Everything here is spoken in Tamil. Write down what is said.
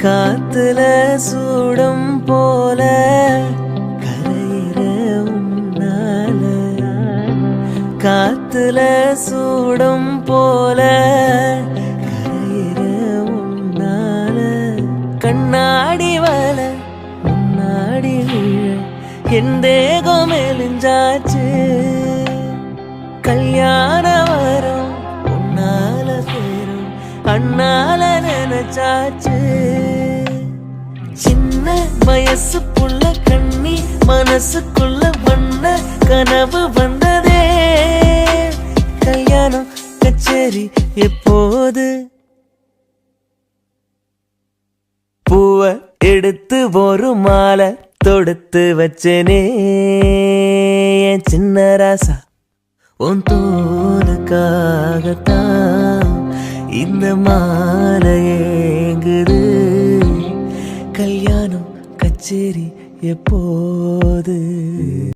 காத்துல சூடம் போல கரையிற உன்னால, காத்துல சூடம் போல கரையிற உன்னால, கண்ணாடி வல முன்னாடி விழ என் தேகம் மெலிஞ்சாச்சு, கல்யாண வரும் உன்னால சேரும் அண்ணால நினைச்சாச்சு. சின்ன வயசுக்குள்ள கண்ணி மனசுக்குள்ள வண்ண கனவு வந்ததே, கல்யாணம் கச்சேரி எப்போது? பூவ எடுத்து ஒரு மாலை தொடுத்து வச்சனே என் சின்ன ராசா, உன் தோலுக்காகத்தான் இந்த மாலை ஏங்குது, கல்யாணம் கச்சேரி எப்போது?